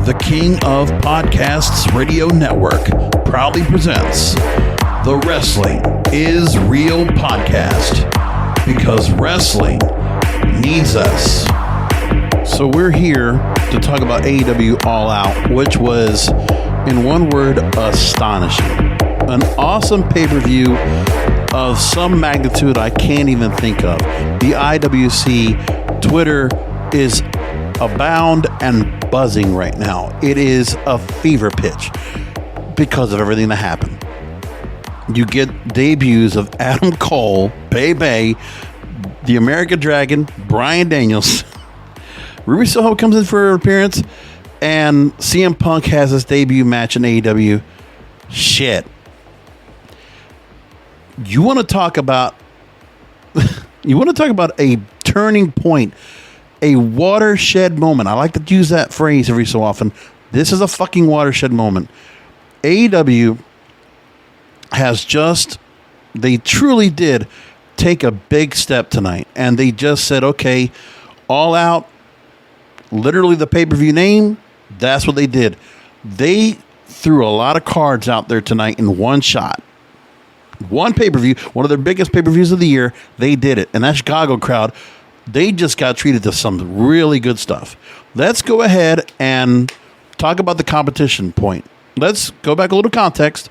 The King of Podcasts Radio Network proudly presents the Wrestling is Real podcast, because wrestling needs us. So we're here to talk about AEW All Out, which was, in one word, astonishing. An awesome pay-per-view of some magnitude I can't even think of. The IWC Twitter is abound and buzzing right now. It is a fever pitch because of everything that happened. You get debuts of Adam Cole, Bay, the American Dragon, Bryan Daniels. Ruby Soho comes in for an appearance, and CM Punk has his debut match in AEW. Shit. You want to talk about a turning point, a watershed moment. I like to use that phrase every so often. This is a fucking watershed moment. AEW they truly did take a big step tonight, and they just said, okay, All Out, literally the pay-per-view name, that's what they did. They threw a lot of cards out there tonight in one shot. One pay-per-view, one of their biggest pay-per-views of the year, they did it. And that Chicago crowd, they just got treated to some really good stuff. Let's go ahead and talk about the competition point. Let's go back a little context,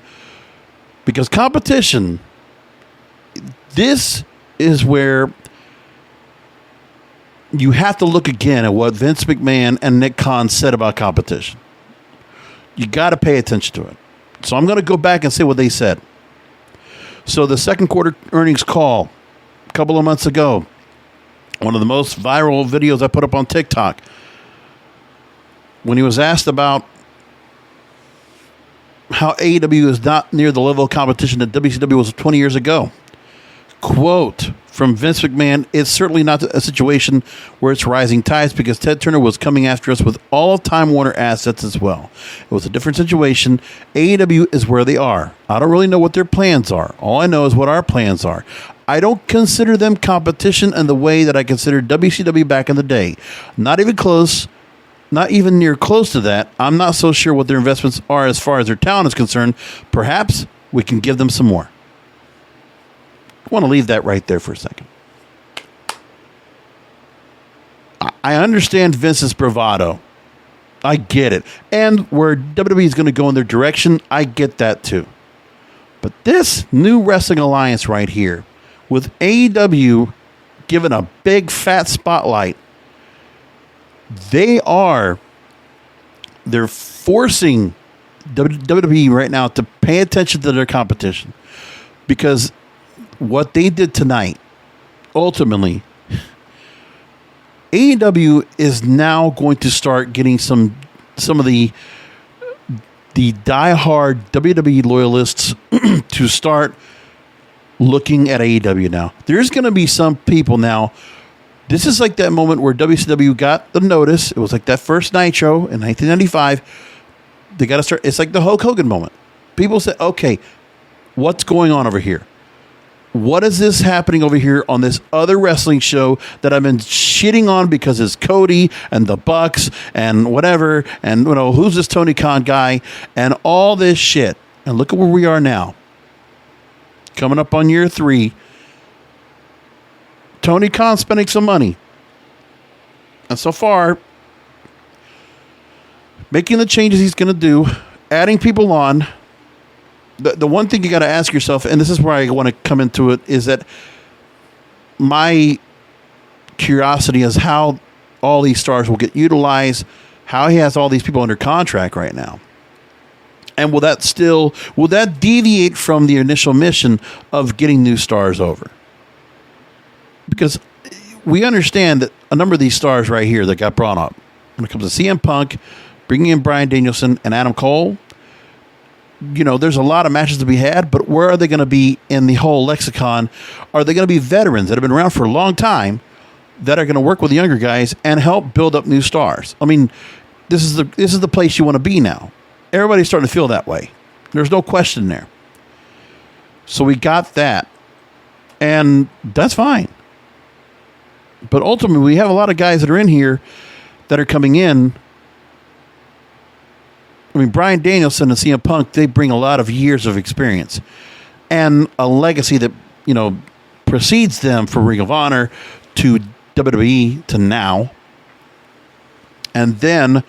because competition, this is where you have to look again at what Vince McMahon and Nick Khan said about competition. You got to pay attention to it. So I'm going to go back and say what they said. So the second quarter earnings call a couple of months ago, one of the most viral videos I put up on TikTok, when he was asked about how AEW is not near the level of competition that WCW was 20 years ago. Quote from Vince McMahon, "It's certainly not a situation where it's rising tides, because Ted Turner was coming after us with all of Time Warner assets as well. It was a different situation. AEW is where they are. I don't really know what their plans are. All I know is what our plans are. I don't consider them competition in the way that I considered WCW back in the day. Not even close. Not even near close to that. I'm not so sure what their investments are as far as their talent is concerned. Perhaps we can give them some more." I want to leave that right there for a second. I understand Vince's bravado. I get it. And where WWE is going to go in their direction, I get that too. But this new wrestling alliance right here, with AEW given a big fat spotlight, they're forcing WWE right now to pay attention to their competition, because what they did tonight, ultimately, AEW is now going to start getting some of the diehard WWE loyalists to start looking at AEW now. There's going to be some people now. This is like that moment where WCW got the notice. It was like that first Nitro in 1995. They got to start. It's like the Hulk Hogan moment. People say, okay, what's going on over here? What is this happening over here on this other wrestling show that I've been shitting on because it's Cody and the Bucks and whatever, and who's this Tony Khan guy and all this shit? And look at where we are now. Coming up on year 3. Tony Khan spending some money. And so far, making the changes he's going to do, adding people on. The one thing you got to ask yourself, and this is where I want to come into it, is that my curiosity is how all these stars will get utilized, how he has all these people under contract right now. And will that deviate from the initial mission of getting new stars over? Because we understand that a number of these stars right here that got brought up, when it comes to CM Punk, bringing in Bryan Danielson and Adam Cole, there's a lot of matches to be had, but where are they going to be in the whole lexicon? Are they going to be veterans that have been around for a long time that are going to work with the younger guys and help build up new stars? I mean, this is the place you want to be now. Everybody's starting to feel that way. There's no question there. So we got that, and that's fine. But ultimately, we have a lot of guys that are in here that are coming in I mean, Bryan Danielson and CM Punk, they bring a lot of years of experience and a legacy that, precedes them from Ring of Honor to WWE to now. And then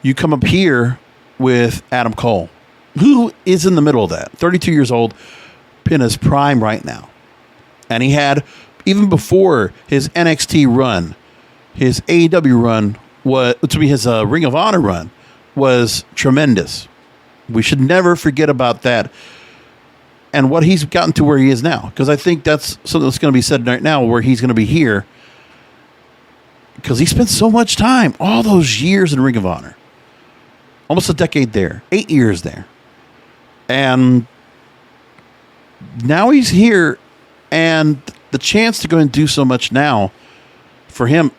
you come up here with Adam Cole, who is in the middle of that. 32 years old, in his prime right now. And he had, even before his NXT run, his AEW run, his Ring of Honor run, was tremendous. We should never forget about that and what he's gotten to where he is now. Because I think that's something that's going to be said right now, where he's going to be here. Because he spent so much time, all those years in Ring of Honor. Almost a decade there. 8 years there. And now he's here, and the chance to go and do so much now for him,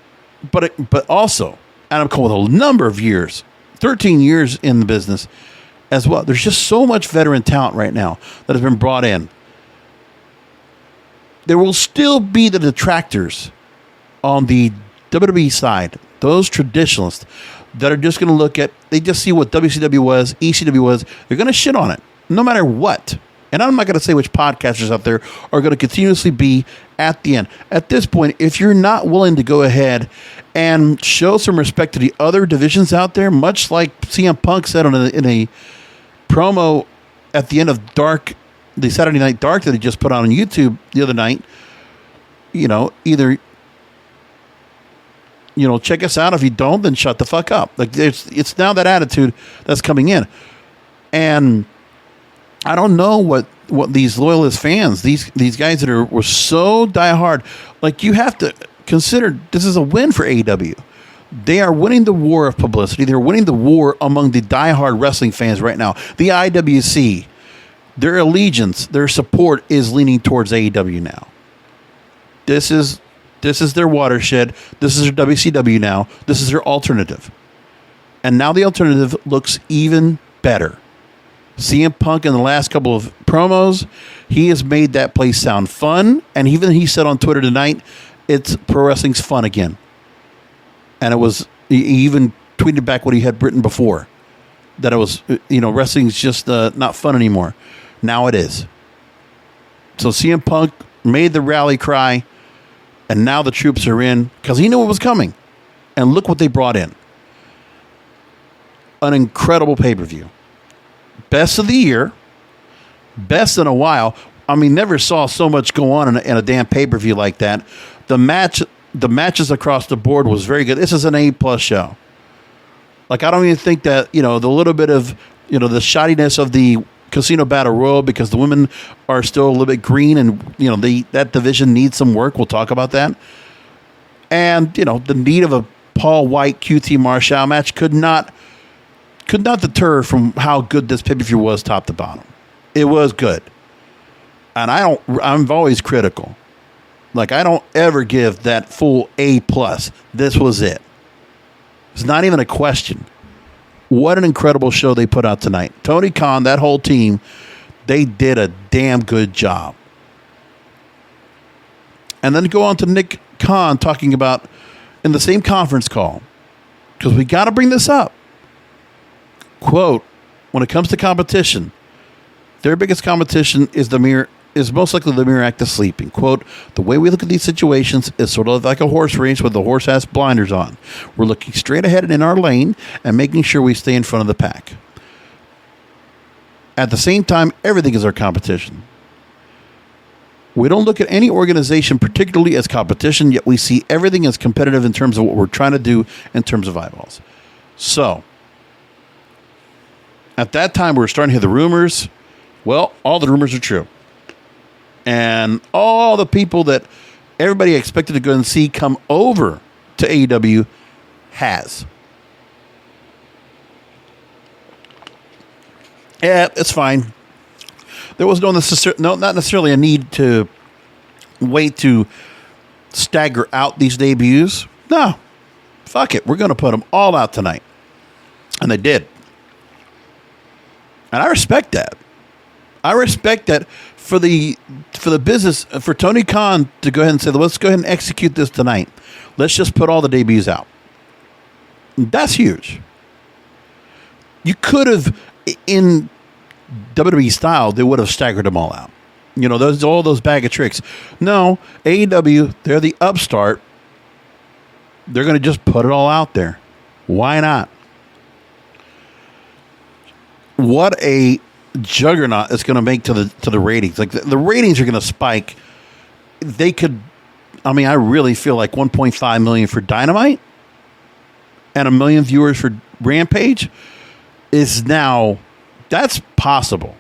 but also Adam Cole with a number of years, 13 years in the business as well. There's just so much veteran talent right now that has been brought in. There will still be the detractors on the WWE side, those traditionalists that are just going to look at, they just see what WCW was, ECW was, they're going to shit on it, no matter what. And I'm not going to say which podcasters out there are going to continuously be at the end. At this point, if you're not willing to go ahead and show some respect to the other divisions out there, much like CM Punk said in a promo at the end of the Saturday Night Dark that he just put on YouTube the other night, either check us out. If you don't, then shut the fuck up. Like it's now that attitude that's coming in. And I don't know what these loyalist fans, these guys that were so diehard, like you have to consider this is a win for AEW. They are winning the war of publicity. They're winning the war among the diehard wrestling fans right now. The IWC, their allegiance, their support is leaning towards AEW now. This is their watershed. This is their WCW now. This is their alternative. And now the alternative looks even better. CM Punk in the last couple of promos, he has made that place sound fun. And even he said on Twitter tonight, it's pro wrestling's fun again. And he even tweeted back what he had written before, that it was, wrestling's just not fun anymore. Now it is. So CM Punk made the rally cry, and now the troops are in because he knew it was coming. And look what they brought in. An incredible pay-per-view. Best of the year. Best in a while. I mean, never saw so much go on in a damn pay-per-view like that. The matches across the board was very good. This is an A+ show. Like, I don't even think that, the little bit of, the shoddiness of the Casino Battle Royal, because the women are still a little bit green and, that division needs some work. We'll talk about that. And, the need of a Paul White QT Marshall match could not deter from how good this pay-per-view was top to bottom. It was good. And I'm always critical. Like, I don't ever give that full A+. This was it. It's not even a question. What an incredible show they put out tonight. Tony Khan, that whole team, they did a damn good job. And then go on to Nick Khan talking about, in the same conference call, because we got to bring this up. Quote, when it comes to competition, their biggest competition is most likely the mere act of sleeping. Quote, the way we look at these situations is sort of like a horse race where the horse has blinders on. We're looking straight ahead in our lane and making sure we stay in front of the pack. At the same time, everything is our competition. We don't look at any organization particularly as competition, yet we see everything as competitive in terms of what we're trying to do in terms of eyeballs. So, at that time, we were starting to hear the rumors. Well, all the rumors are true. And all the people that everybody expected to go and see come over to AEW has. Yeah, it's fine. There was not necessarily a need to wait to stagger out these debuts. No, fuck it. We're going to put them all out tonight. And they did. And I respect that. I respect that for the business, for Tony Khan to go ahead and say, let's go ahead and execute this tonight. Let's just put all the debuts out. That's huge. You could have, in WWE style, they would have staggered them all out. You know, all those bag of tricks. No, AEW, they're the upstart. They're going to just put it all out there. Why not? What a juggernaut it's going to make to the ratings. Like the ratings are going to spike. They could, I mean, I really feel like 1.5 million for Dynamite and 1 million viewers for Rampage is now, that's possible.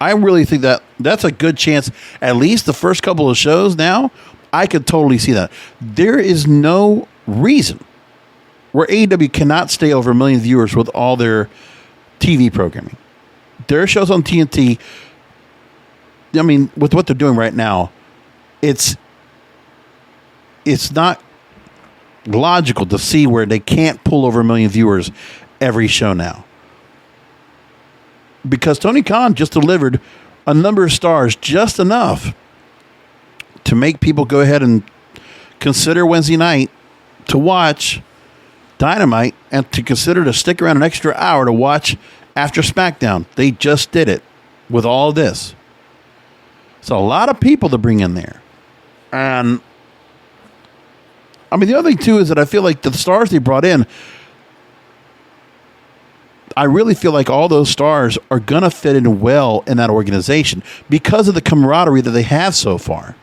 I really think that's a good chance. At least the first couple of shows now, I could totally see that. There is no reason where AEW cannot stay over 1 million viewers with all their TV programming. Their shows on TNT, I mean, with what they're doing right now, it's not logical to see where they can't pull over 1 million viewers every show now. Because Tony Khan just delivered a number of stars, just enough to make people go ahead and consider Wednesday night to watch Dynamite and to consider to stick around an extra hour to watch after SmackDown. They just did it with all this. So a lot of people to bring in there. And I mean, the other thing too is that I feel like the stars they brought in, I really feel like all those stars are going to fit in well in that organization because of the camaraderie that they have so far.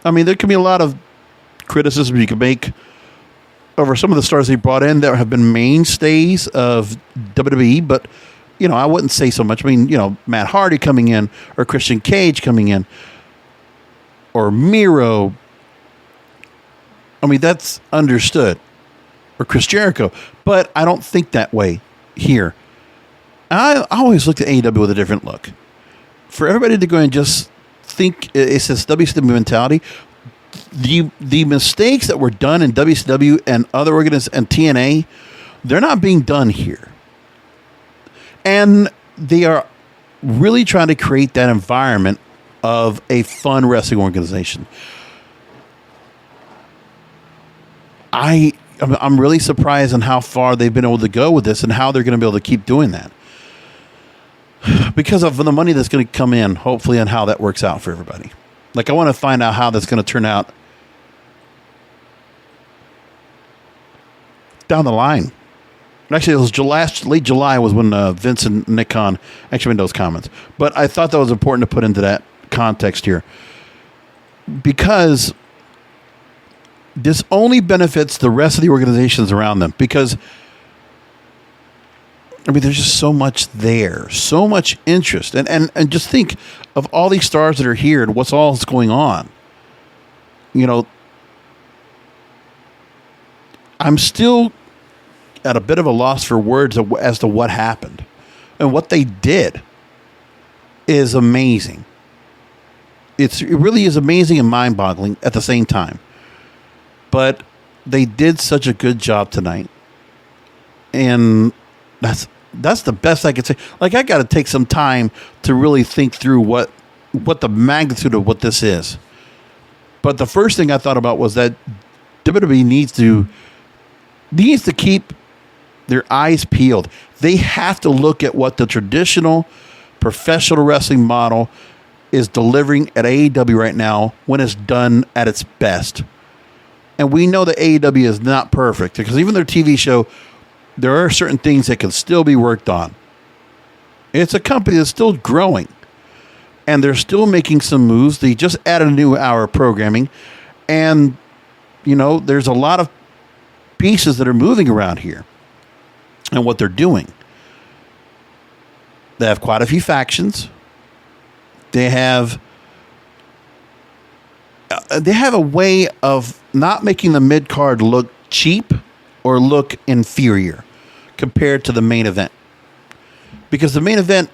I mean, there can be a lot of criticism you can make over some of the stars they brought in that have been mainstays of WWE, but, you know, I wouldn't say so much. I mean, you know, Matt Hardy coming in, or Christian Cage coming in, or Miro. I mean, that's understood. Or Chris Jericho. But I don't think that way here. I always looked at AEW with a different look. For everybody to go and just think it's this WCW mentality, the mistakes that were done in WCW and other organizations and TNA, they're not being done here. And they are really trying to create that environment of a fun wrestling organization. I'm really surprised on how far they've been able to go with this and how they're going to be able to keep doing that. Because of the money that's going to come in, hopefully, and how that works out for everybody. Like, I want to find out how that's going to turn out down the line. Actually, it was late July was when Vince and Nick Khan actually made those comments. But I thought that was important to put into that context here. Because this only benefits the rest of the organizations around them. Because, I mean, there's just so much there. So much interest. And just think of all these stars that are here and what's all that's going on. You know, I'm still at a bit of a loss for words as to what happened. And what they did is amazing. It really is amazing and mind-boggling at the same time. But they did such a good job tonight. And that's the best I could say. Like, I got to take some time to really think through what the magnitude of what this is. But the first thing I thought about was that WWE needs to keep their eyes peeled. They have to look at what the traditional professional wrestling model is delivering at AEW right now when it's done at its best. And we know that AEW is not perfect because even their TV show, there are certain things that can still be worked on. It's a company that's still growing. And they're still making some moves. They just added a new hour of programming. And, you know, there's a lot of pieces that are moving around here. And what they're doing. They have quite a few factions. They have a way of not making the mid-card look cheap or look inferior compared to the main event. Because the main event,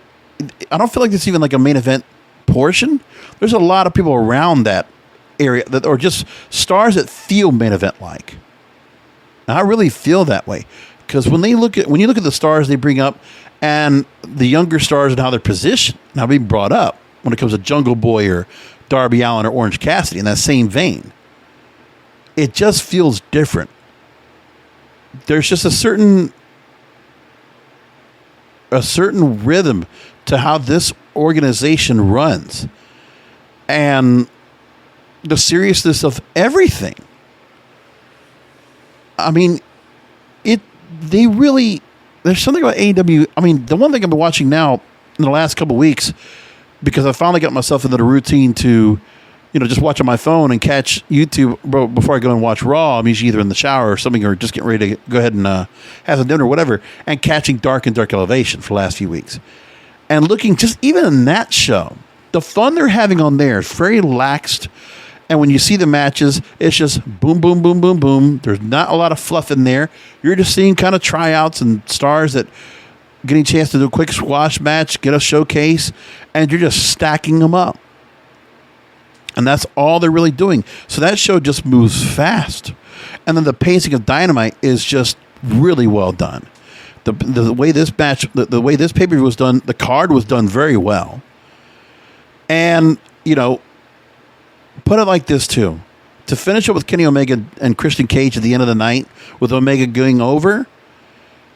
I don't feel like it's even like a main event portion. There's a lot of people around that area that are just stars that feel main event like. And I really feel that way. Because when you look at the stars they bring up and the younger stars and how they're positioned and how they're being brought up when it comes to Jungle Boy or Darby Allin or Orange Cassidy in that same vein, it just feels different. There's just a certain a certain rhythm to how this organization runs and the seriousness of everything. I mean, there's something about AEW. I mean, the one thing I've been watching now in the last couple of weeks, because I finally got myself into the routine to, just watch on my phone and catch YouTube before I go and watch Raw. I'm usually either in the shower or something, or just getting ready to go ahead and have some dinner or whatever, and catching Dark and Dark Elevation for the last few weeks. And looking just even in that show, the fun they're having on there is very laxed. And when you see the matches, it's just boom, boom, boom, boom, boom. There's not a lot of fluff in there. You're just seeing kind of tryouts and stars that getting a chance to do a quick squash match, get a showcase, and you're just stacking them up. And that's all they're really doing. So that show just moves fast. And then the pacing of Dynamite is just really well done. The way this match, the way this pay-per-view was done, the card was done very well. And, put it like this too. To finish it with Kenny Omega and Christian Cage at the end of the night, with Omega going over,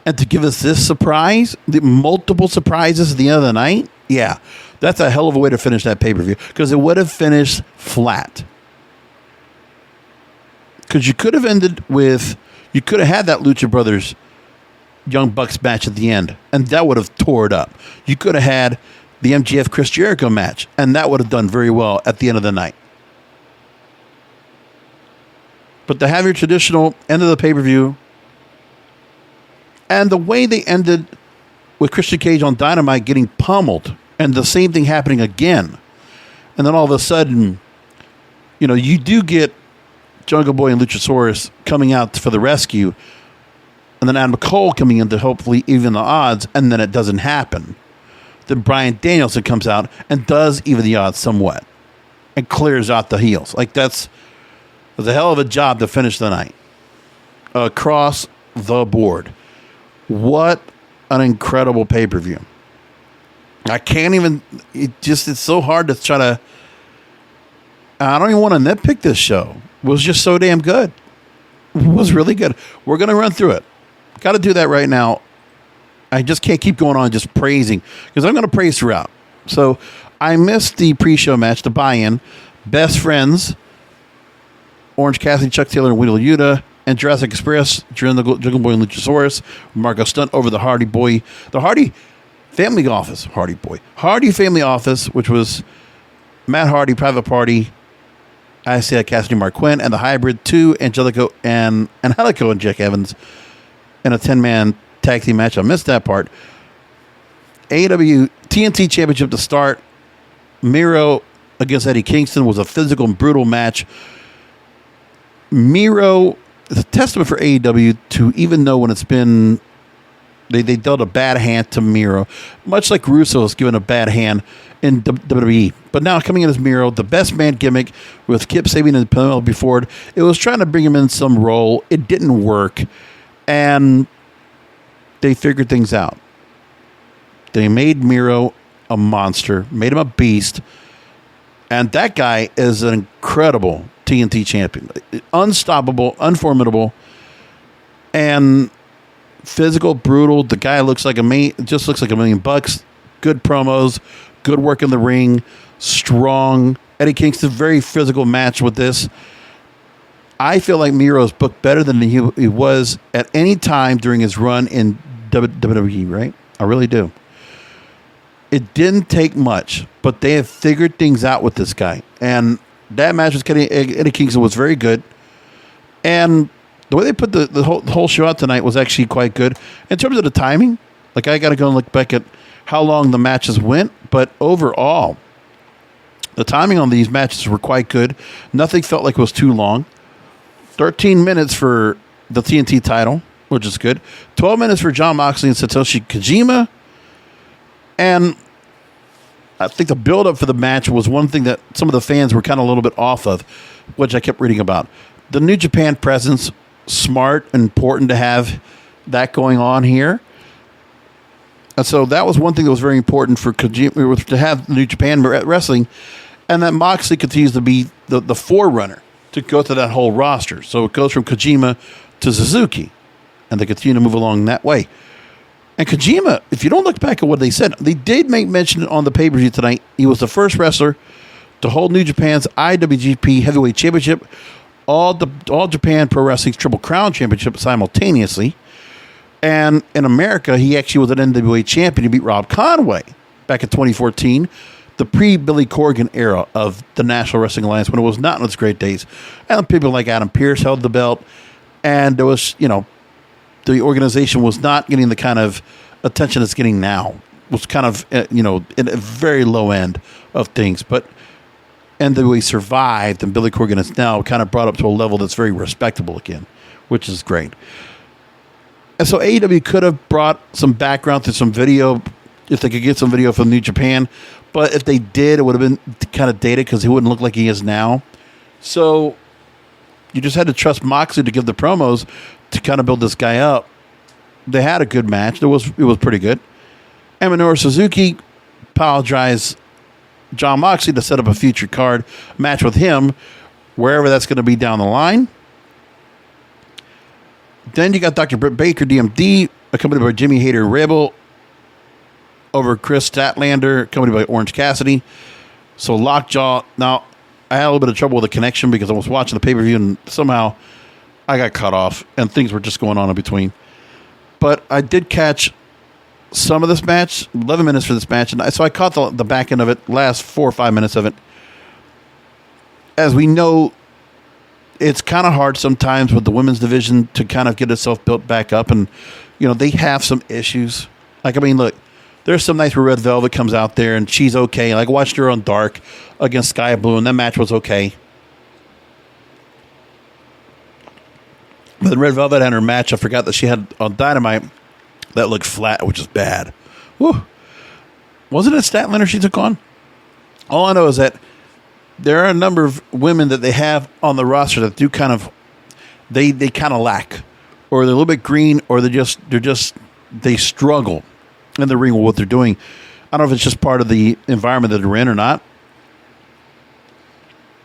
and to give us this surprise, the multiple surprises at the end of the night, yeah, that's a hell of a way to finish that pay-per-view, because it would have finished flat. Because you could have had that Lucha Brothers Young Bucks match at the end, and that would have tore it up. You could have had the MJF Chris Jericho match, and that would have done very well at the end of the night. But to have your traditional end of the pay-per-view, and the way they ended with Christian Cage on Dynamite getting pummeled, and the same thing happening again, and then all of a sudden, you do get Jungle Boy and Luchasaurus coming out for the rescue, and then Adam Cole coming in to hopefully even the odds, and then it doesn't happen. Then Bryan Danielson comes out and does even the odds somewhat, and clears out the heels. Like, it was a hell of a job to finish the night across the board. What an incredible pay-per-view. I can't even, it's so hard to try to, I don't even want to nitpick this show. It was just so damn good. It was really good. We're going to run through it. Got to do that right now. I just can't keep going on just praising, because I'm going to praise throughout. So I missed the pre-show match, the buy-in. Best Friends, Orange Cassidy, Chuck Taylor, and Wheeler Yuta, and Jurassic Express, Jungle Boy and Luchasaurus, Marko Stunt over the Hardy Family Office, which was Matt Hardy, Private Party, Isiah, Cassidy, Marq, Quen, and the Hybrid 2, Angélico and Jack Evans in a 10-man tag team match. I missed that part. AEW TNT Championship to start. Miro against Eddie Kingston was a physical and brutal match. Miro is a testament for AEW to, even know when it's been, they dealt a bad hand to Miro, much like Russo has given a bad hand in WWE. But now coming in as Miro, the best man gimmick with Kip Sabian and Penelope Ford, it was trying to bring him in some role. It didn't work. And they figured things out. They made Miro a monster, made him a beast. And that guy is an incredible TNT champion. Unstoppable, unformidable, and physical, brutal. The guy looks like just looks like $1 million. Good promos, good work in the ring, strong. Eddie Kingston, very physical match with this. I feel like Miro's booked better than he was at any time during his run in WWE, right? I really do. It didn't take much, but they have figured things out with this guy. And that match with Eddie Kingston was very good. And the way they put the whole show out tonight was actually quite good. In terms of the timing, like, I got to go and look back at how long the matches went. But overall, the timing on these matches were quite good. Nothing felt like it was too long. 13 minutes for the TNT title, which is good. 12 minutes for Jon Moxley and Satoshi Kojima. And I think the build-up for the match was one thing that some of the fans were kind of a little bit off of, which I kept reading about. The New Japan presence, smart and important to have that going on here. And so that was one thing that was very important for Kojima, to have New Japan Wrestling, and that Moxley continues to be the forerunner to go to that whole roster. So it goes from Kojima to Suzuki, and they continue to move along that way. And Kojima, if you don't look back at what they said, they did make mention on the pay-per-view tonight. He was the first wrestler to hold New Japan's IWGP Heavyweight Championship, All Japan Pro Wrestling's Triple Crown Championship simultaneously. And in America, he actually was an NWA champion. He beat Rob Conway back in 2014, the pre-Billy Corgan era of the National Wrestling Alliance, when it was not in its great days. And people like Adam Pearce held the belt. And there was, the organization was not getting the kind of attention it's getting now. It was kind of, in a very low end of things. But NWA survived, and Billy Corgan is now kind of brought up to a level that's very respectable again, which is great. And so AEW could have brought some background to some video, if they could get some video from New Japan. But if they did, it would have been kind of dated because he wouldn't look like he is now. So you just had to trust Moxley to give the promos to kind of build this guy up. They had a good match. It was pretty good. And Minoru Suzuki apologized John Moxley to set up a future card match with him, wherever that's going to be down the line. Then you got Dr. Britt Baker, DMD, accompanied by Jimmy Hayter Rebel, over Chris Statlander, accompanied by Orange Cassidy. So Lockjaw. Now, I had a little bit of trouble with the connection because I was watching the pay-per-view and somehow I got cut off and things were just going on in between. But I did catch some of this match, 11 minutes for this match, and so I caught the back end of it, last 4 or 5 minutes of it. As we know, it's kind of hard sometimes with the women's division to kind of get itself built back up, and they have some issues. Look, there's some nights where Red Velvet comes out there and she's okay. I watched her on Dark against Sky Blue, and that match was okay. But then Red Velvet had her match, I forgot that she had on Dynamite, that looked flat, which is bad. Whew. Wasn't it Statlander she took on? All I know is that there are a number of women that they have on the roster that do kind of, they kind of lack, or they're a little bit green, or they struggle in the ring with what they're doing. I don't know if it's just part of the environment that they're in or not.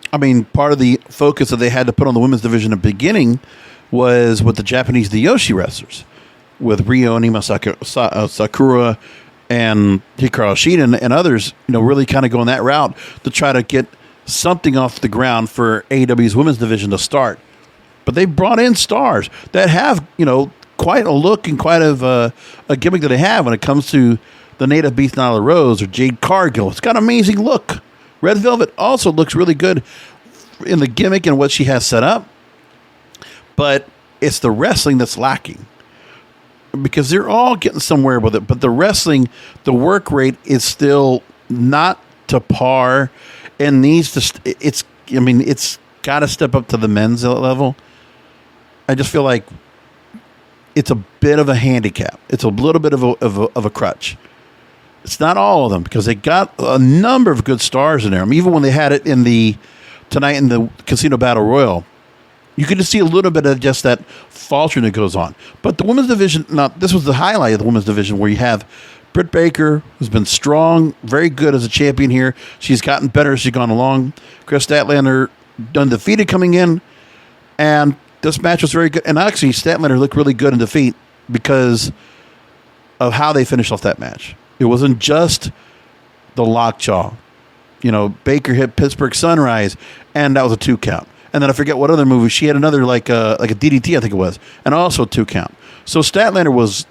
Part of the focus that they had to put on the women's division in the beginning was with the Japanese Yoshi wrestlers, with Ryo and Ima Sakura and Hikaru Shida and others, really kind of going that route to try to get something off the ground for AEW's women's division to start. But they brought in stars that have, quite a look and quite a gimmick that they have when it comes to the Native Beast Nyla Rose or Jade Cargill. It's got an amazing look. Red Velvet also looks really good in the gimmick and what she has set up. But it's the wrestling that's lacking, because they're all getting somewhere with it. But the wrestling, the work rate is still not to par, and needs to. It's got to step up to the men's level. I just feel like it's a bit of a handicap. It's a little bit of a crutch. It's not all of them, because they got a number of good stars in there. Even when they had it tonight in the Casino Battle Royal, you could just see a little bit of just that faltering that goes on. But the women's division, now this was the highlight of the women's division, where you have Britt Baker, who's been strong, very good as a champion here. She's gotten better as she's gone along. Chris Statlander, undefeated coming in. And this match was very good. And actually, Statlander looked really good in defeat because of how they finished off that match. It wasn't just the lockjaw. Baker hit Pittsburgh Sunrise, and that was a 2 count. And then I forget what other movie. She had another like a DDT, I think it was, and also a 2 count. So Statlander was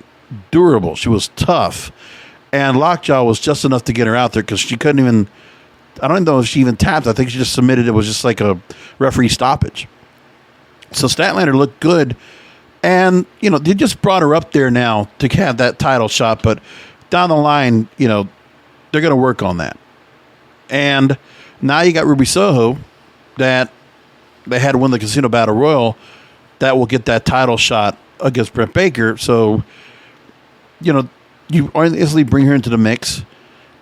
durable. She was tough. And Lockjaw was just enough to get her out there, because she couldn't even, I don't know if she even tapped. I think she just submitted. It was just like a referee stoppage. So Statlander looked good. And, they just brought her up there now to have that title shot. But down the line, they're going to work on that. And now you got Ruby Soho that they had to win the Casino Battle Royal. That will get that title shot against Britt Baker. So, you instantly bring her into the mix.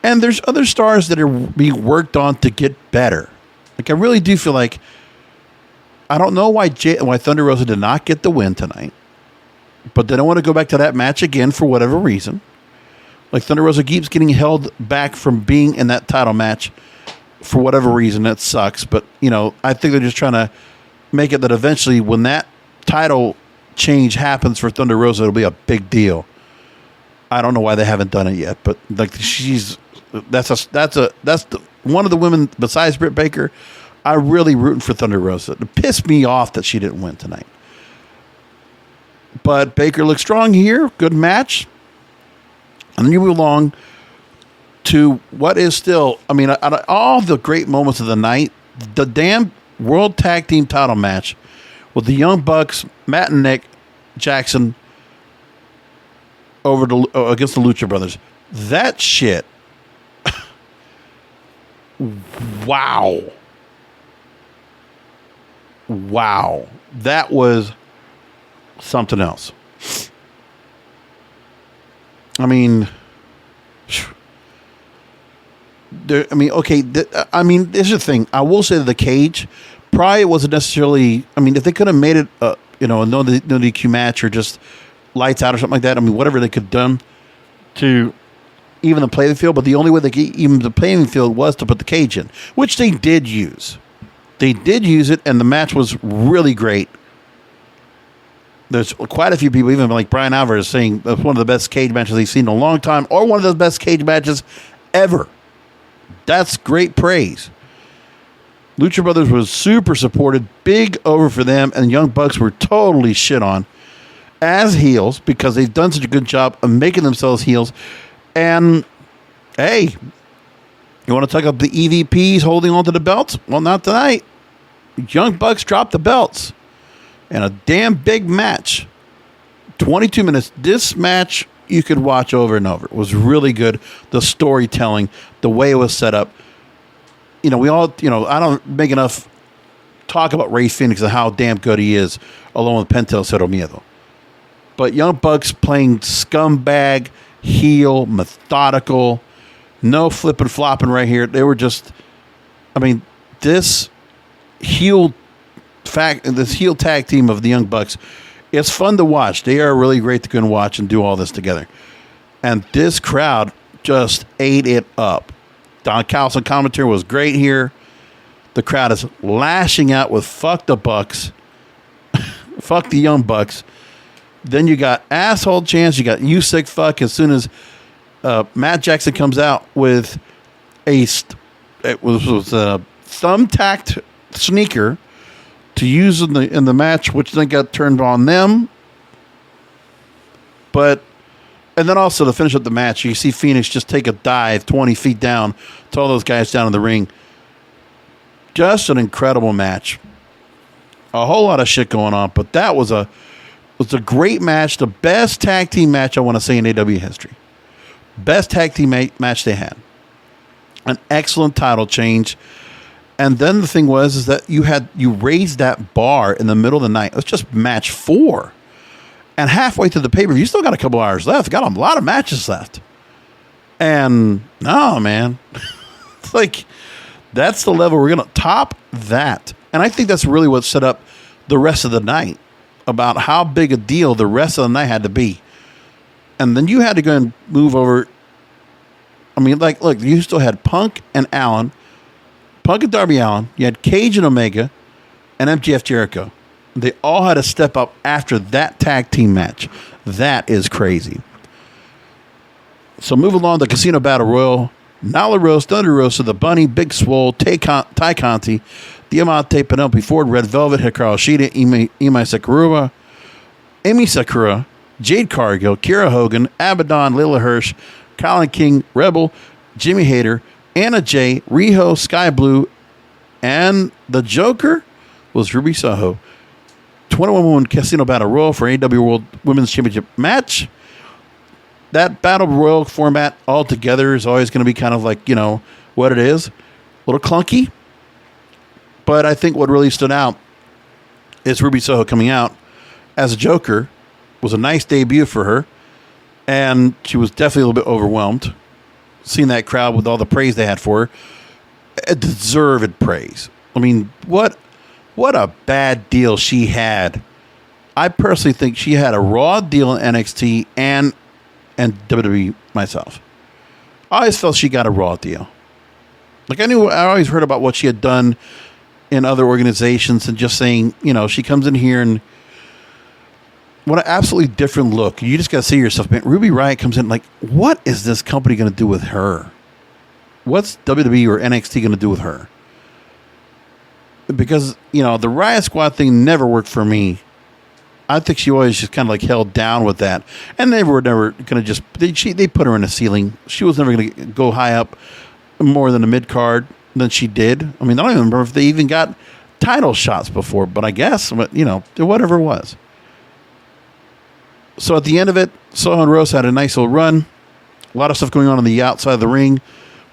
And there's other stars that are being worked on to get better. I really do feel like, I don't know why Thunder Rosa did not get the win tonight, but they don't want to go back to that match again for whatever reason. Thunder Rosa keeps getting held back from being in that title match for whatever reason. That sucks. But, I think they're just trying to make it that eventually when that title change happens for Thunder Rosa, it'll be a big deal. I don't know why they haven't done it yet, but like that's one of the women besides Britt Baker. I'm really rooting for Thunder Rosa. It pissed me off that she didn't win tonight. But Baker looks strong here. Good match. And then you move along to what is still, I mean, out of all the great moments of the night, the damn World Tag Team title match with the Young Bucks, Matt and Nick Jackson against the Lucha Brothers. That shit. Wow. Wow. That was something else. I mean, this is the thing. I will say that the cage probably wasn't necessarily, I mean, if they could have made it, a no DQ match or just lights out or something like that, I mean, whatever they could have done to even the playing field, but the only way they could even the playing field was to put the cage in, which they did use. They did use it, and the match was really great. There's quite a few people, even like Brian Alvarez, saying that's one of the best cage matches he's seen in a long time, or one of the best cage matches ever. That's great praise. Lucha Brothers was super supported, big over for them, and Young Bucks were totally shit on as heels because they've done such a good job of making themselves heels. And hey, you want to talk about the EVPs holding on to the belts? Well, not tonight. Young Bucks dropped the belts. And a damn big match. 22 minutes. This match you could watch over and over. It was really good. The storytelling, the way it was set up. I don't make enough talk about Rey Fénix and how damn good he is, along with Pentel Cero Miedo. But Young Bucks playing scumbag, heel, methodical, no flipping flopping right here. They were just, this heel tag team of the Young Bucks, it's fun to watch. They are really great to go and watch and do all this together. And this crowd just ate it up. Don Callis' commentary was great here. The crowd is lashing out with fuck the Bucks. Fuck the Young Bucks. Then you got asshole chants. You got you sick fuck as soon as Matt Jackson comes out with a thumbtacked sneaker to use in the match, which then got turned on them. And then also to finish up the match, you see Fénix just take a dive 20 feet down to all those guys down in the ring. Just an incredible match. A whole lot of shit going on, but that was a great match. The best tag team match I want to say in AEW history. Best tag team match they had. An excellent title change. And then the thing is that you raised that bar in the middle of the night. It was just match 4. And halfway through the pay-per-view, you still got a couple hours left. Got a lot of matches left. And no, man. It's like, that's the level we're going to top that. And I think that's really what set up the rest of the night, about how big a deal the rest of the night had to be. And then you had to go and move over. Look, you still had Punk and Allen. Punk and Darby Allin, you had Cage and Omega, and MJF Jericho. They all had to step up after that tag team match. That is crazy. So move along to Casino Battle Royal. Nyla Rose, Thunder Rosa, The Bunny, Big Swole, Ty Conti, Diamante, Penelope Ford, Red Velvet, Hikaru Shida, Amy Sakura, Jade Cargill, Kiera Hogan, Abaddon, Lila Hirsch, Colin King, Rebel, Jimmy Hayter, Anna Jay, Riho, Sky Blue, and the Joker was Ruby Soho. 21-woman Casino Battle Royal for AEW World Women's Championship match. That Battle Royal format altogether is always going to be kind of like, what it is. A little clunky. But I think what really stood out is Ruby Soho coming out as a Joker. Was a nice debut for her. And she was definitely a little bit overwhelmed. Seeing that crowd with all the praise they had for her. A deserved praise. What a bad deal she had. I personally think she had a raw deal in NXT and WWE myself. I always felt she got a raw deal. I always heard about what she had done in other organizations and just saying, she comes in here and what an absolutely different look. You just got to say to yourself, man, Ruby Riott comes in like, what is this company going to do with her? What's WWE or NXT going to do with her? Because, the Riott Squad thing never worked for me. I think she always just kind of like held down with that. And they were never going to just, they put her in a ceiling. She was never going to go high up more than a mid-card than she did. I mean, I don't even remember if they even got title shots before, but I guess, whatever it was. So at the end of it, Soho and Rosa had a nice little run. A lot of stuff going on the outside of the ring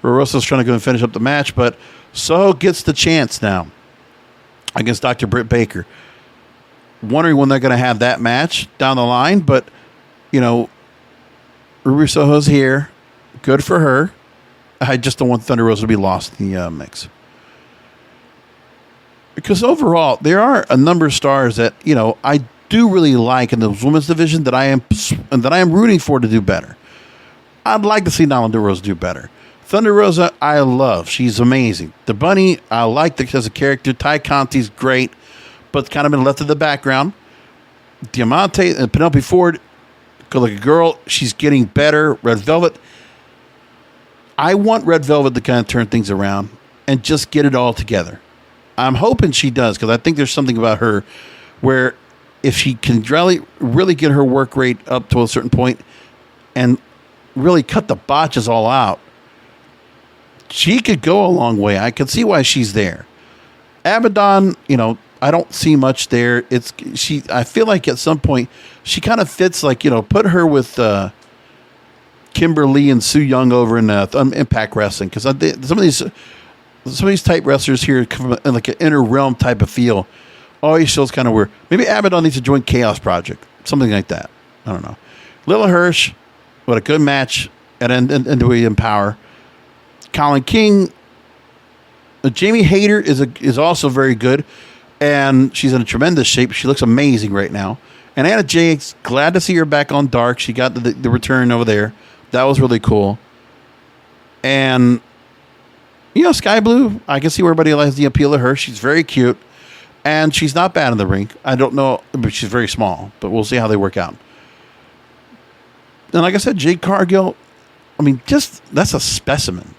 where Rosa's trying to go and finish up the match, but Soho gets the chance now against Dr. Britt Baker. Wondering when they're going to have that match down the line, but, Ruby Soho's here. Good for her. I just don't want Thunder Rosa to be lost in the mix. Because overall, there are a number of stars that, I do really like in the women's division that I am rooting for to do better. I'd like to see Thunder Rosa do better. Thunder Rosa, I love. She's amazing. The Bunny, I like as a character. Ty Conti's great, but kind of been left in the background. Diamante and Penelope Ford, good like a girl. She's getting better. Red Velvet. I want Red Velvet to kind of turn things around and just get it all together. I'm hoping she does, because I think there's something about her where if she can really get her work rate up to a certain point and really cut the botches all out, she could go a long way. I can see why she's there. Abaddon, I don't see much there. I feel like at some point she kind of fits like, put her with Kimberly and Su Yung over in Impact Wrestling, because some of these type wrestlers here come in like an inner realm type of feel. Always feels kind of weird. Maybe Abaddon needs to join Chaos Project, something like that. I don't know. Lila Hirsch, what a good match at NWA Empower. Colin King, Jamie Hayter is also very good, and she's in a tremendous shape. She looks amazing right now. And Anna Jake's glad to see her back on Dark. She got the return over there. That was really cool. And Sky Blue, I can see where everybody likes the appeal of her. She's very cute, and she's not bad in the ring. I don't know, but she's very small, but we'll see how they work out. And like I said, Jade Cargill, that's a specimen.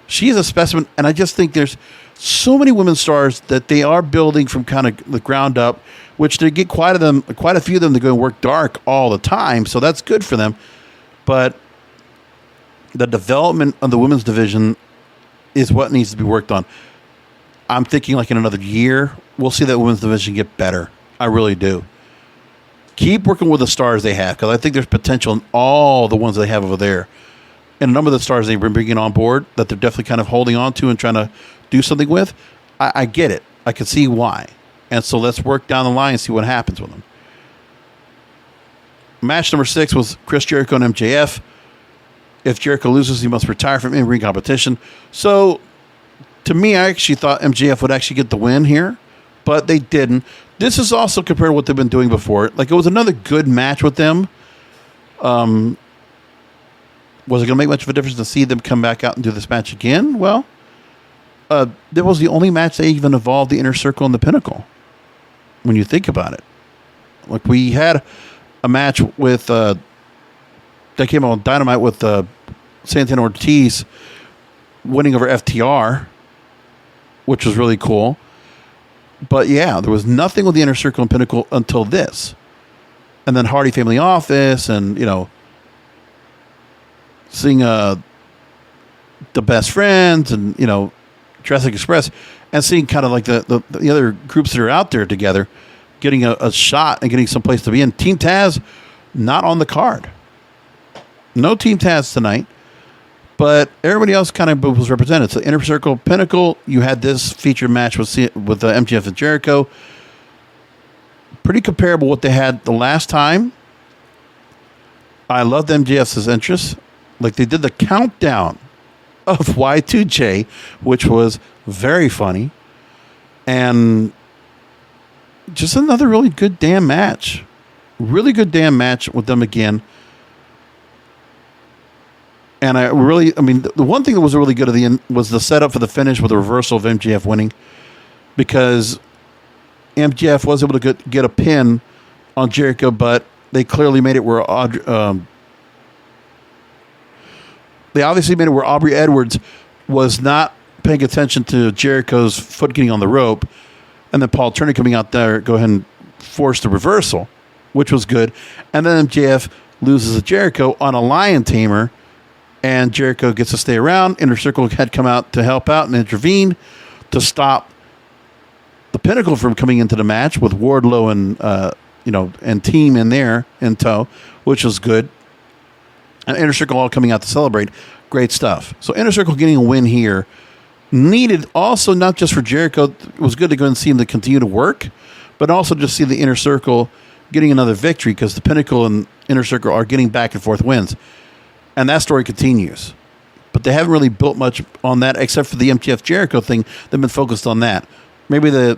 She is a specimen, and I just think there's so many women stars that they are building from kind of the ground up, which they get quite a few of them to go and work Dark all the time, so that's good for them. But the development of the women's division is what needs to be worked on. I'm thinking like in another year, we'll see that women's division get better. I really do. Keep working with the stars they have, because I think there's potential in all the ones they have over there. And a number of the stars they've been bringing on board that they're definitely kind of holding on to and trying to do something with. I get it. I can see why. And so let's work down the line and see what happens with them. Match number 6 was Chris Jericho and MJF. If Jericho loses, he must retire from in-ring competition. So, to me, I actually thought MJF would actually get the win here, but they didn't. This is also compared to what they've been doing before. Like, it was another good match with them. Was it going to make much of a difference to see them come back out and do this match again? Well, that was the only match they even involved the Inner Circle and the Pinnacle, when you think about it. Like, we had a match with that came on Dynamite with Santana Ortiz winning over FTR, which was really cool. But yeah, there was nothing with the Inner Circle and Pinnacle until this. And then Hardy Family Office and, seeing the Best Friends and, Jurassic Express, and seeing kind of like the other groups that are out there together getting a shot and getting some place to be in. Team Taz, not on the card. No Team Taz tonight, but everybody else kind of was represented. So Inner Circle, Pinnacle, you had this featured match with MJF and Jericho. Pretty comparable what they had the last time. I loved MJF's interest. Like, they did the countdown of Y2J, which was very funny. And just another really good damn match. Really good damn match with them again. And the one thing that was really good at the end was the setup for the finish with the reversal of MJF winning, because MJF was able to get a pin on Jericho, but they clearly made it where they obviously made it where Aubrey Edwards was not paying attention to Jericho's foot getting on the rope, and then Paul Turner coming out there, go ahead and force the reversal, which was good. And then MJF loses to Jericho on a lion tamer, and Jericho gets to stay around. Inner Circle had come out to help out and intervene to stop the Pinnacle from coming into the match with Wardlow and team in there in tow, which was good. And Inner Circle all coming out to celebrate. Great stuff. So Inner Circle getting a win here. Needed also not just for Jericho. It was good to go and see him to continue to work, but also just see the Inner Circle getting another victory because the Pinnacle and Inner Circle are getting back and forth wins. And that story continues. But they haven't really built much on that except for the MJF Jericho thing. They've been focused on that. Maybe the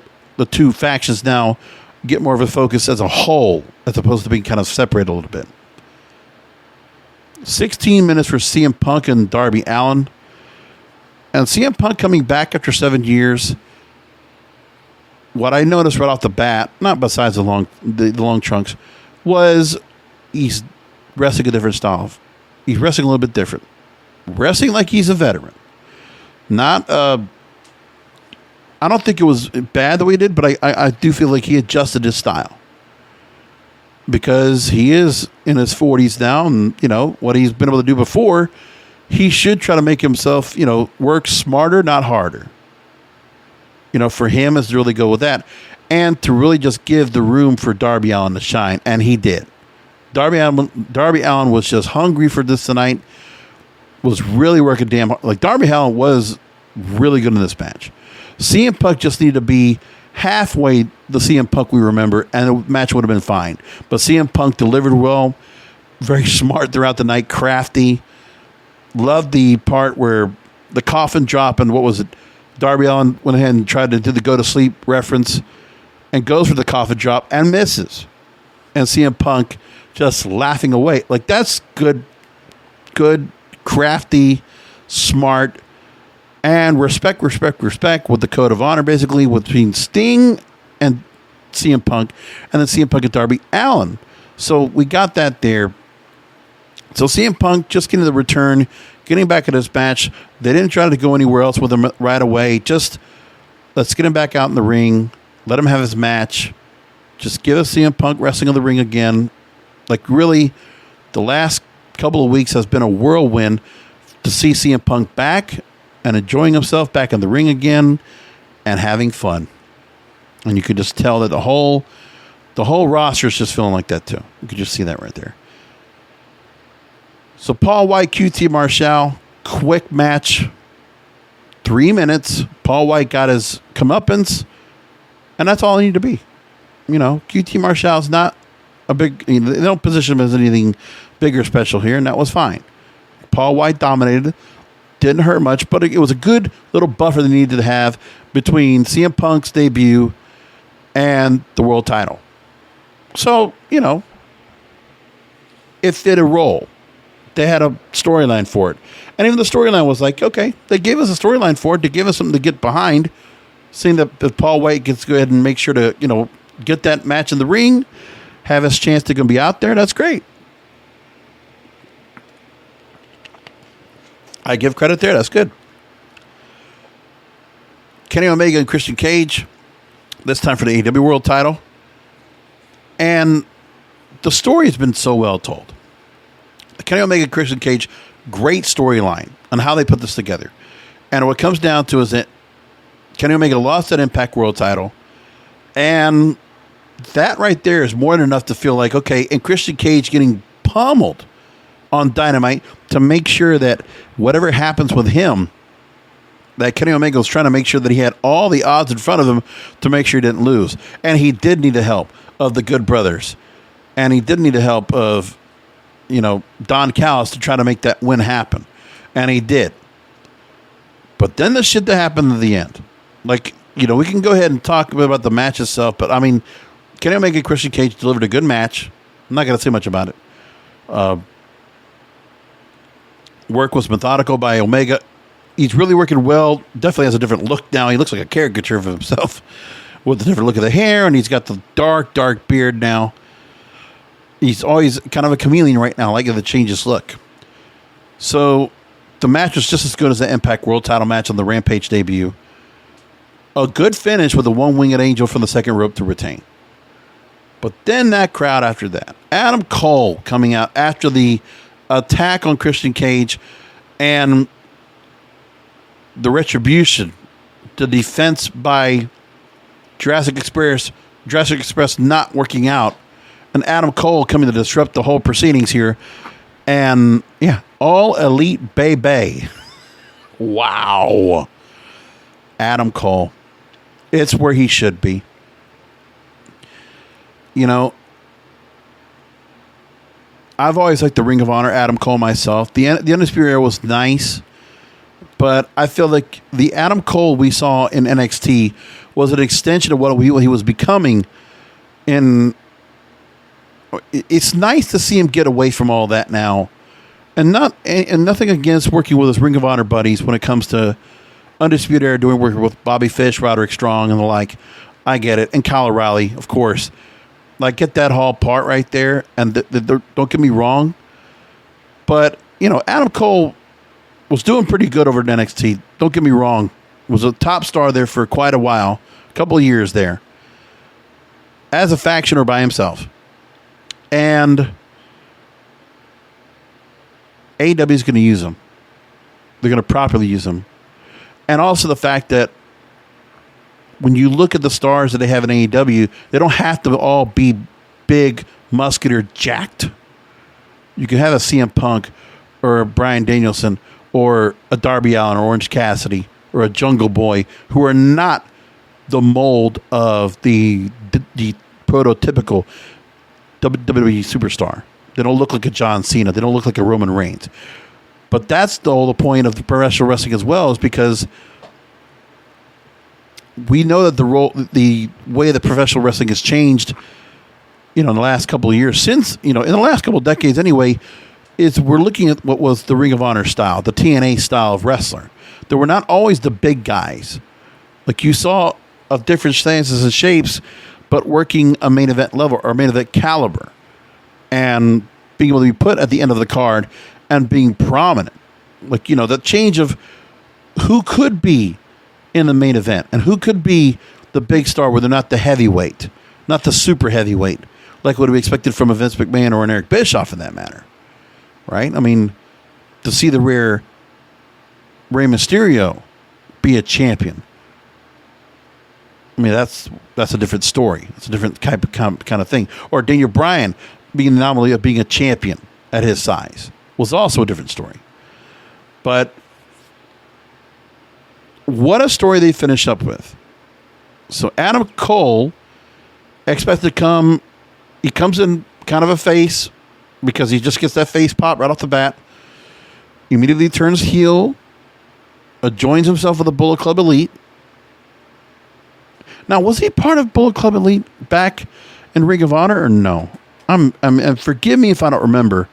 two factions now get more of a focus as a whole as opposed to being kind of separated a little bit. 16 minutes for CM Punk and Darby Allin. And CM Punk coming back after 7 years. What I noticed right off the bat, not besides the long trunks, was he's wrestling a different style. He's wrestling a little bit different. Wrestling like he's a veteran. Not, I don't think it was bad the way he did, but I do feel like he adjusted his style. Because he is in his 40s now, and, what he's been able to do before, he should try to make himself, work smarter, not harder. For him is to really go with that. And to really just give the room for Darby Allin to shine. And he did. Darby Allin was just hungry for this tonight. Was really working damn hard. Like, Darby Allin was really good in this match. CM Punk just needed to be halfway the CM Punk we remember, and the match would have been fine. But CM Punk delivered well. Very smart throughout the night. Crafty. Loved the part where the coffin drop and what was it? Darby Allin went ahead and tried to do the go to sleep reference and goes for the coffin drop and misses. And CM Punk just laughing away. Like, that's good, crafty, smart, and respect with the code of honor, basically, between Sting and CM Punk, and then CM Punk and Darby Allin. So we got that there. So CM Punk just getting the return, getting back at his match. They didn't try to go anywhere else with him right away. Just let's get him back out in the ring. Let him have his match. Just give us CM Punk wrestling in the ring again. Like, really, the last couple of weeks has been a whirlwind to see CM Punk back and enjoying himself back in the ring again and having fun. And you could just tell that the whole roster is just feeling like that too. You could just see that right there. So Paul White, QT Marshall, quick match, 3 minutes. Paul White got his comeuppance, and that's all it needed to be. QT Marshall's not a big, they don't position him as anything big or special here, and that was fine. Paul White dominated, didn't hurt much, but it was a good little buffer they needed to have between CM Punk's debut and the world title. So, it did a roll. They had a storyline for it. And even the storyline was like, okay, they gave us a storyline for it to give us something to get behind. Seeing that Paul White gets to go ahead and make sure to, get that match in the ring, have his chance to go be out there, that's great. I give credit there, that's good. Kenny Omega and Christian Cage, this time for the AEW World title. And the story has been so well told. Kenny Omega and Christian Cage, great storyline on how they put this together. And what it comes down to is that Kenny Omega lost that Impact World title. And that right there is more than enough to feel like, okay, and Christian Cage getting pummeled on Dynamite to make sure that whatever happens with him, that Kenny Omega was trying to make sure that he had all the odds in front of him to make sure he didn't lose. And he did need the help of the Good Brothers. And he did need the help of, Don Callis to try to make that win happen. And he did. But then the shit that happened at the end. Like, we can go ahead and talk about the match itself, but I mean, Kenny Omega and Christian Cage delivered a good match. I'm not going to say much about it. Work was methodical by Omega. He's really working well. Definitely has a different look now. He looks like a caricature of himself with a different look of the hair, and he's got the dark beard now. He's always kind of a chameleon right now, like the changes look. So the match was just as good as the Impact World Title match on the Rampage debut. A good finish with a one-winged angel from the second rope to retain. But then that crowd after that. Adam Cole coming out after the attack on Christian Cage and the retribution, the defense by Jurassic Express not working out, and Adam Cole coming to disrupt the whole proceedings here. And yeah, All Elite Baby. Wow. Adam Cole. It's where he should be. You know, I've always liked the Ring of Honor Adam Cole myself. The Undisputed Era was nice, but I feel like the Adam Cole we saw in NXT was an extension of what he was becoming. It's nice to see him get away from all that now, and nothing against working with his Ring of Honor buddies when it comes to Undisputed Era, doing work with Bobby Fish, Roderick Strong, and the like. I get it, and Kyle O'Reilly, of course. Like, get that whole part right there, and don't get me wrong, but you know, Adam Cole was doing pretty good over at NXT. Don't get me wrong, was a top star there for quite a while, a couple of years there, as a faction or by himself, and AEW is going to use him. They're going to properly use him. And also the fact that when you look at the stars that they have in AEW, they don't have to all be big, muscular, jacked. You can have a CM Punk or a Bryan Danielson or a Darby Allin or Orange Cassidy or a Jungle Boy who are not the mold of the prototypical WWE superstar. They don't look like a John Cena. They don't look like a Roman Reigns. But that's the whole point of the professional wrestling as well, is because we know that the way that professional wrestling has changed, you know, in the last couple of years, since, you know, in the last couple of decades anyway, is we're looking at what was the Ring of Honor style, the TNA style of wrestler. There were not always the big guys. Like you saw of different stances and shapes, but working a main event level or main event caliber and being able to be put at the end of the card and being prominent. Like, you know, the change of who could be in the main event and who could be the big star where they're not the heavyweight, not the super heavyweight, like what we expected from a Vince McMahon or an Eric Bischoff in that matter. Right? I mean, to see the Rey Mysterio be a champion, I mean, that's a different story. It's a different kind of thing. Or Daniel Bryan being the anomaly of being a champion at his size was also a different story. But what a story they finished up with. So Adam Cole expected to come. He comes in kind of a face because he just gets that face pop right off the bat. Immediately turns heel. Joins himself with the Bullet Club Elite. Now, was he part of Bullet Club Elite back in Ring of Honor or no? And forgive me if I don't remember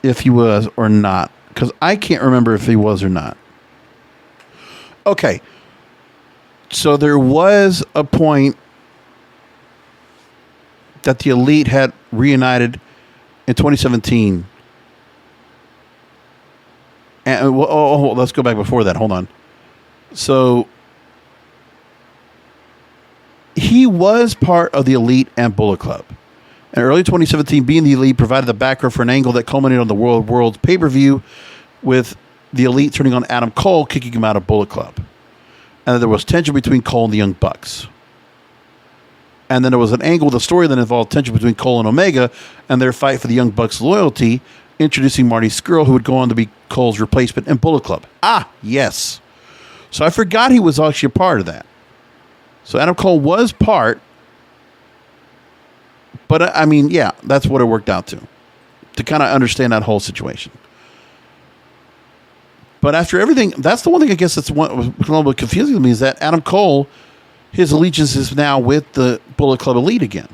if he was or not, because I can't remember if he was or not. Okay. So there was a point that the Elite had reunited in 2017. And let's go back before that. Hold on. So he was part of the Elite and Bullet Club. In early 2017, being the Elite provided the background for an angle that culminated on the World's pay-per-view with the Elite turning on Adam Cole, kicking him out of Bullet Club. And there was tension between Cole and the Young Bucks. And then there was an angle with a story that involved tension between Cole and Omega and their fight for the Young Bucks' loyalty, introducing Marty Scurll, who would go on to be Cole's replacement in Bullet Club. Ah, yes. So I forgot he was actually a part of that. So Adam Cole was part, but I mean, yeah, that's what it worked out to kind of understand that whole situation. But after everything, that's the one thing I guess that's a little bit confusing to me, is that Adam Cole, his allegiance is now with the Bullet Club Elite again,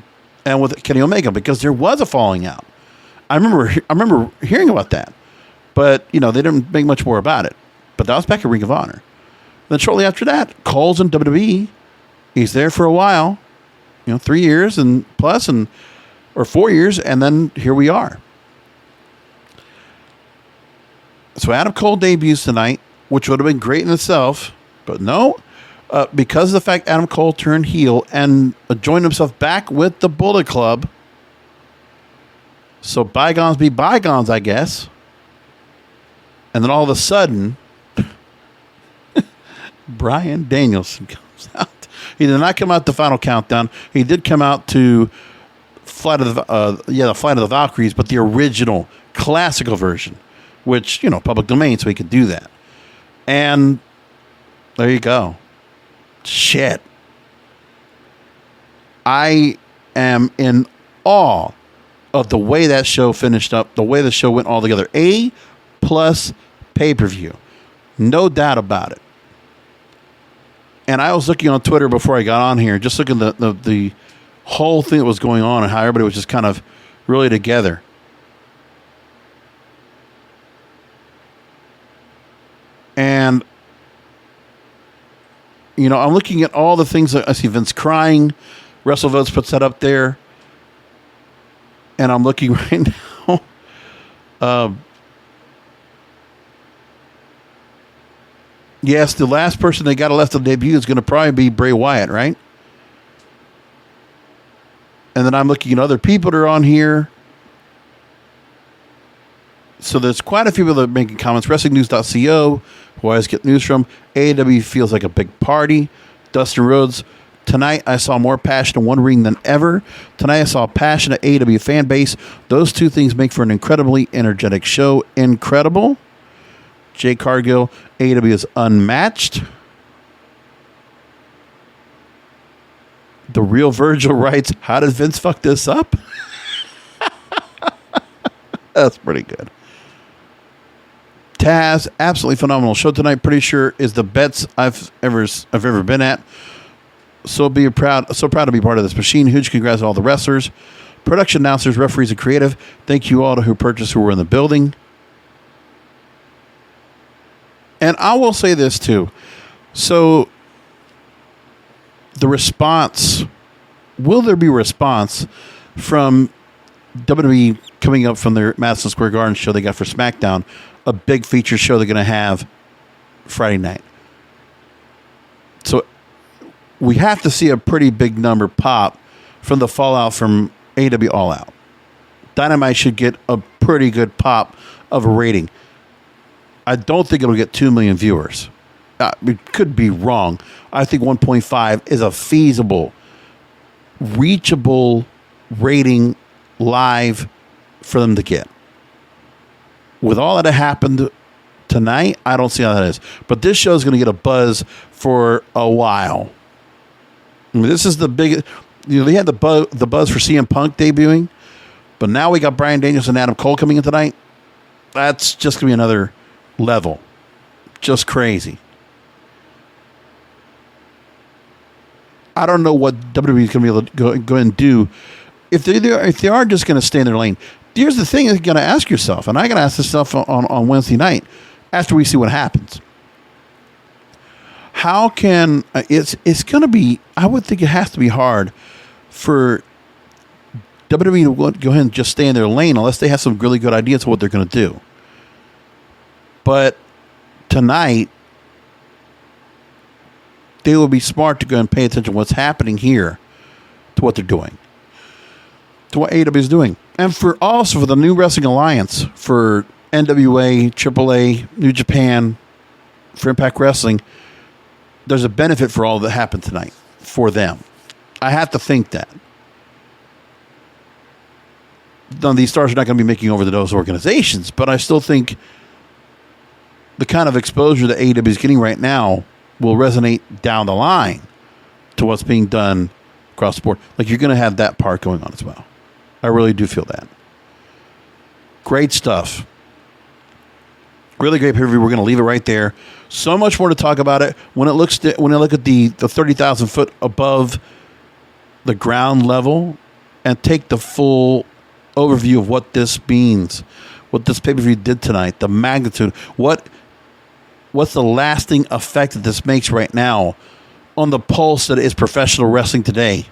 and with Kenny Omega, because there was a falling out. I remember hearing about that, but you know, they didn't make much more about it. But that was back at Ring of Honor. Then shortly after that, Cole's in WWE. He's there for a while, 3 years and plus, or or 4 years, and then here we are. So Adam Cole debuts tonight, which would have been great in itself, but no, because of the fact Adam Cole turned heel and joined himself back with the Bullet Club. So bygones be bygones, I guess. And then all of a sudden, Bryan Danielson comes out. He did not come out to Final Countdown. He did come out to Flight of the Valkyries, but the original classical version, which, public domain, so he could do that. And there you go. Shit. I am in awe of the way that show finished up, the way the show went all together. A+ pay-per-view. No doubt about it. And I was looking on Twitter before I got on here, just looking at the whole thing that was going on and how everybody was just kind of really together. And, I'm looking at all the things that I see Vince crying. WrestleVotes puts that up there. And I'm looking right now. Yes, the last person they got left to debut is going to probably be Bray Wyatt, right? And then I'm looking at other people that are on here. So there's quite a few people that are making comments. WrestlingNews.co, who I always get news from. AEW feels like a big party. Dustin Rhodes. Tonight, I saw more passion in one ring than ever. Tonight, I saw a passionate AEW fan base. Those two things make for an incredibly energetic show. Incredible. Jay Cargill, AEW is unmatched. The Real Virgil writes, how did Vince fuck this up? That's pretty good. Taz, absolutely phenomenal show tonight. Pretty sure is the best I've ever been at. So proud to be part of this machine. Huge congrats to all the wrestlers, production announcers, referees, and creative. Thank you all to who purchased, who were in the building. And I will say this too. So the response, will there be a response from WWE coming up from their Madison Square Garden show they got for SmackDown, a big feature show they're going to have Friday night? So we have to see a pretty big number pop from the fallout from AEW All Out. Dynamite should get a pretty good pop of a rating. I don't think it'll get 2 million viewers. It could be wrong. I think 1.5 is a feasible, reachable rating live for them to get. With all that happened tonight, I don't see how that is. But this show is going to get a buzz for a while. I mean, this is the big. They had the buzz for CM Punk debuting, but now we got Bryan Danielson and Adam Cole coming in tonight. That's just going to be another level. Just crazy. I don't know what WWE is going to be able to go and do if they are just going to stay in their lane. Here's the thing: you're going to ask yourself, and I got to ask this stuff on Wednesday night after we see what happens. How can it's going to be? I would think it has to be hard for WWE to go ahead and just stay in their lane unless they have some really good ideas of what they're going to do. But tonight, they will be smart to go and pay attention to what's happening here, to what they're doing, to what AEW is doing. And for the New Wrestling Alliance, for NWA, AAA, New Japan, for Impact Wrestling, there's a benefit for all that happened tonight for them. I have to think that. None of these stars are not going to be making over to those organizations, but I still think the kind of exposure that AEW is getting right now will resonate down the line to what's being done across the board. Like, you're going to have that part going on as well. I really do feel that. Great stuff. Really great pay-per-view. We're going to leave it right there. So much more to talk about it. When I look at the 30,000 foot above the ground level and take the full overview of what this means, what this pay-per-view did tonight, the magnitude, what's the lasting effect that this makes right now on the pulse that is professional wrestling today,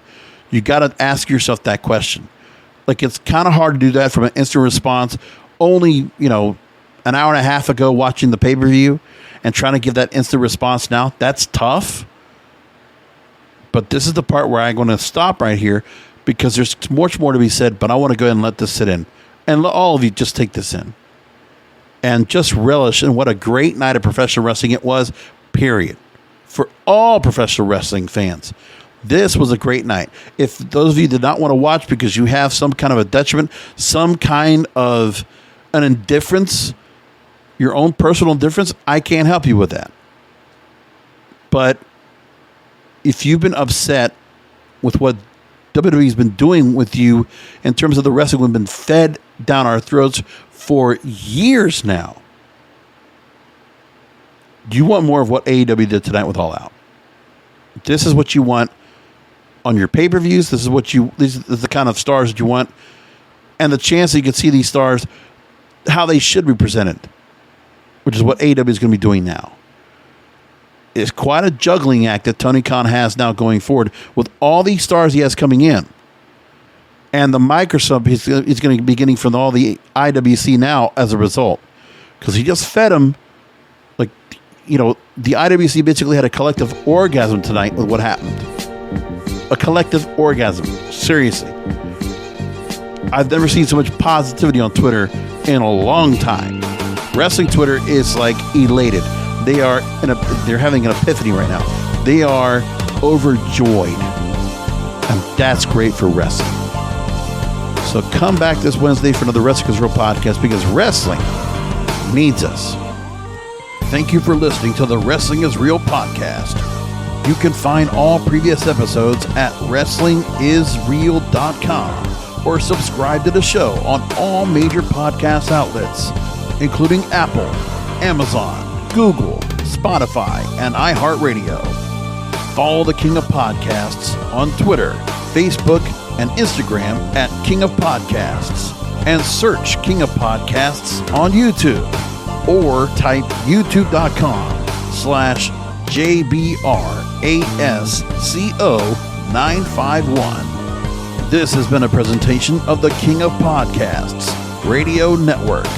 you got to ask yourself that question. Like, it's kind of hard to do that from an instant response. Only, an hour and a half ago watching the pay-per-view and trying to give that instant response now, that's tough. But this is the part where I'm going to stop right here because there's much more to be said, but I want to go ahead and let this sit in. And let all of you just take this in. And just relish in what a great night of professional wrestling it was, period. For all professional wrestling fans, this was a great night. If those of you did not want to watch because you have some kind of a detriment, some kind of an indifference, your own personal indifference, I can't help you with that. But if you've been upset with what WWE's been doing with you in terms of the wrestling we've been fed down our throats for years now, you want more of what AEW did tonight with All Out. This is what you want on your pay-per-views. This is the kind of stars that you want, and the chance that you can see these stars how they should be presented, which is what AEW is going to be doing now. It's quite a juggling act that Tony Khan has now going forward with all these stars he has coming in. And the Microsoft he's going to be getting from all the IWC now as a result. Because he just fed them, the IWC basically had a collective orgasm tonight with what happened. A collective orgasm. Seriously. I've never seen so much positivity on Twitter in a long time. Wrestling Twitter is elated. They're having an epiphany right now. They are overjoyed. And that's great for wrestling. So come back this Wednesday for another Wrestling is Real podcast because wrestling needs us. Thank you for listening to the Wrestling is Real podcast. You can find all previous episodes at wrestlingisreal.com or subscribe to the show on all major podcast outlets, including Apple, Amazon, Google, Spotify, and iHeartRadio. Follow the King of Podcasts on Twitter, Facebook, and Instagram at King of Podcasts, and search King of Podcasts on YouTube, or type youtube.com/JBRASCO951. This has been a presentation of the King of Podcasts Radio Network.